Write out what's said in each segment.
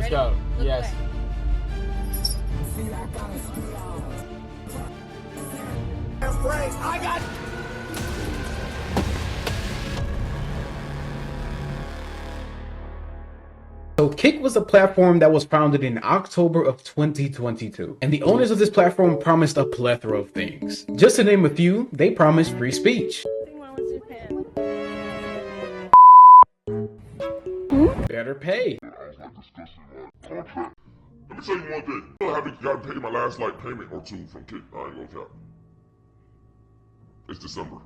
Let's go. Yes. I got. So Kick was a platform that was founded in October of 2022. And the owners of this platform promised a plethora of things. Just to name a few, they promised free speech. Better pay. Let me tell you one thing. I haven't got paid my last payment or two from Kick. I ain't gonna count. It's December.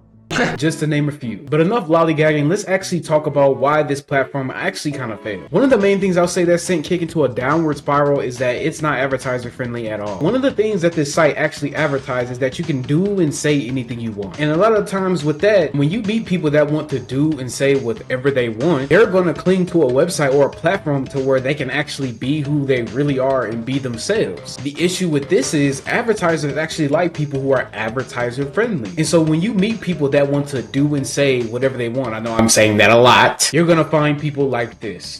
Just to name a few. But enough lollygagging, let's actually talk about why this platform actually kind of failed. One of the main things I'll say that sent Kick into a downward spiral is that it's not advertiser friendly at all. One of the things that this site actually advertises is that you can do and say anything you want. And a lot of times with that, when you meet people that want to do and say whatever they want, they're going to cling to a website or a platform to where they can actually be who they really are and be themselves. The issue with this is advertisers actually like people who are advertiser friendly. And so when you meet people that want to do and say whatever they want, I know I'm saying that a lot, you're gonna find people like this.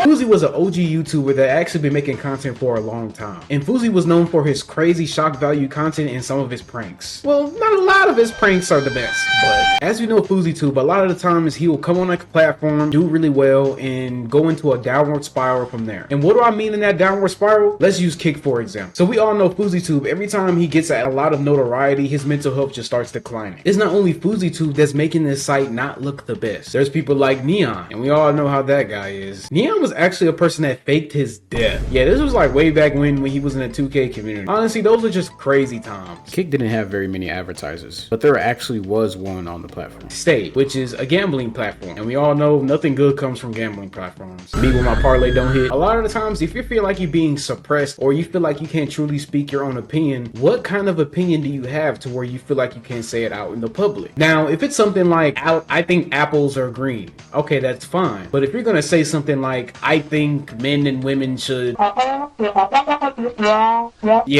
Fuzi was an OG YouTuber that actually been making content for a long time. And Fuzi was known for his crazy shock value content and some of his pranks. Well, not a lot of his pranks are the best, but as we know FuziTube, a lot of the times he will come on a platform, do really well, and go into a downward spiral from there. And what do I mean in that downward spiral? Let's use Kick for example. So we all know FuziTube, every time he gets a lot of notoriety, his mental health just starts declining. It's not only FuziTube that's making this site not look the best. There's people like Neon, and we all know how that guy is. Neon was actually a person that faked his death. Yeah, this was like way back when he was in the 2K community. Honestly, those were just crazy times. Kick didn't have very many advertisers, but there actually was one on the platform. Stake, which is a gambling platform. And we all know nothing good comes from gambling platforms. Me when my parlay don't hit. A lot of the times, if you feel like you're being suppressed or you feel like you can't truly speak your own opinion, what kind of opinion do you have to where you feel like you can't say it out in the public? Now, if it's something like, I think apples are green, okay, that's fine. But if you're gonna say something like, I think men and women should, yeah,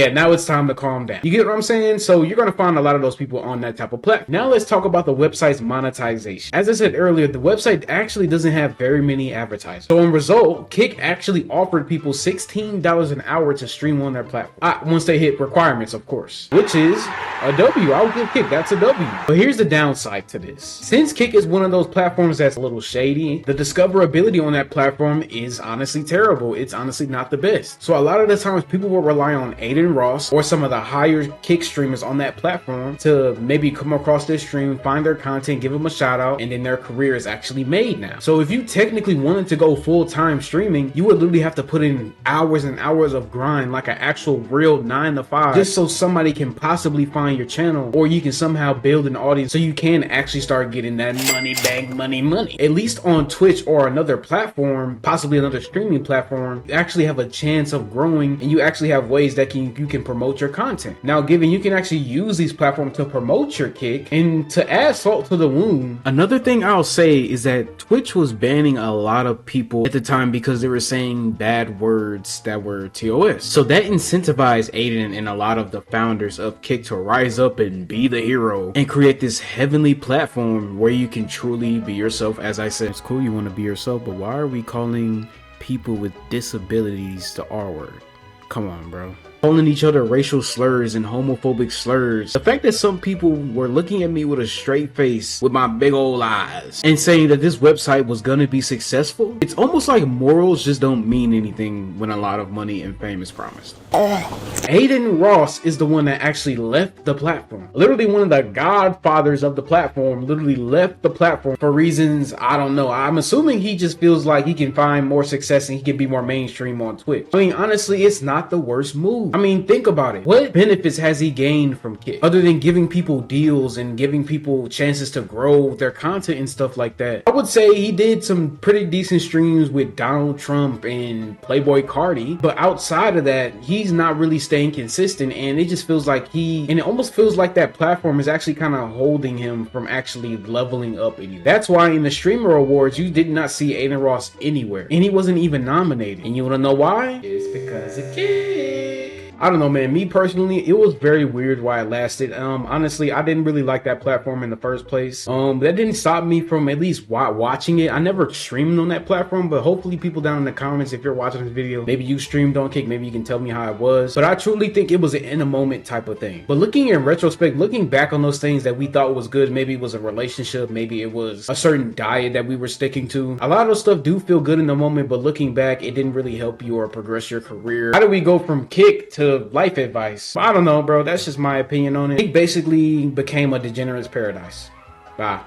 now it's time to calm down. You get what I'm saying? So you're gonna find a lot of those people on that type of platform. Now let's talk about the website's monetization. As I said earlier, the website actually doesn't have very many advertisers. So in result, Kick actually offered people $16 an hour to stream on their platform. Once they hit requirements, of course, which is a W. I'll give Kick, that's a W. But here's the downside to this. Since Kick is one of those platforms that's a little shady, the discoverability on that platform is honestly terrible. It's honestly not the best. So a lot of the times people will rely on Aiden Ross or some of the higher Kick streamers on that platform to maybe come across their stream, find their content, give them a shout out, and then their career is actually made now. So if you technically wanted to go full-time streaming, you would literally have to put in hours and hours of grind, like an actual real 9 to 5, just so somebody can possibly find your channel, or you can somehow build an audience so you can actually start getting that money, bag money. At least on Twitch or another platform, possibly another streaming platform, you actually have a chance of growing, and you actually have ways that you can promote your content. Now, given you can actually use these platforms to promote your Kick and to add salt to the wound. Another thing I'll say is that Twitch was banning a lot of people at the time because they were saying bad words that were TOS. So that incentivized Aiden and a lot of the founders of Kick to rise up and be the hero and create this heavenly platform where you can truly be yourself. As I said, it's cool you want to be yourself, but why are we calling people with disabilities the R word? Come on, bro. Calling each other racial slurs and homophobic slurs. The fact that some people were looking at me with a straight face with my big old eyes and saying that this website was gonna be successful, it's almost like morals just don't mean anything when a lot of money and fame is promised. Aiden Ross is the one that actually left the platform. Literally one of the godfathers of the platform literally left the platform for reasons I don't know. I'm assuming he just feels like he can find more success and he can be more mainstream on Twitch. I mean, honestly, it's not the worst move. I mean, think about it. What benefits has he gained from Kick other than giving people deals and giving people chances to grow their content and stuff like that? I would say he did some pretty decent streams with Donald Trump and Playboy Cardi, but outside of that, he's not really staying consistent, and it just feels like it almost feels like that platform is actually kind of holding him from actually leveling up anywhere. That's why in the streamer awards, you did not see Aiden Ross anywhere, and he wasn't even nominated. And you want to know why? It's because of Kick. I don't know, man. Me personally, it was very weird why it lasted. Honestly, I didn't really like that platform in the first place. That didn't stop me from at least watching it. I never streamed on that platform, but hopefully people down in the comments, if you're watching this video, maybe you streamed on Kick, maybe you can tell me how it was. But I truly think it was an in a moment type of thing. But looking in retrospect, looking back on those things that we thought was good, maybe it was a relationship, maybe it was a certain diet that we were sticking to. A lot of those stuff do feel good in the moment, but looking back, it didn't really help you or progress your career. How do we go from Kick to life advice? I don't know, bro. That's just my opinion on it. It basically became a degenerate's paradise. Bye.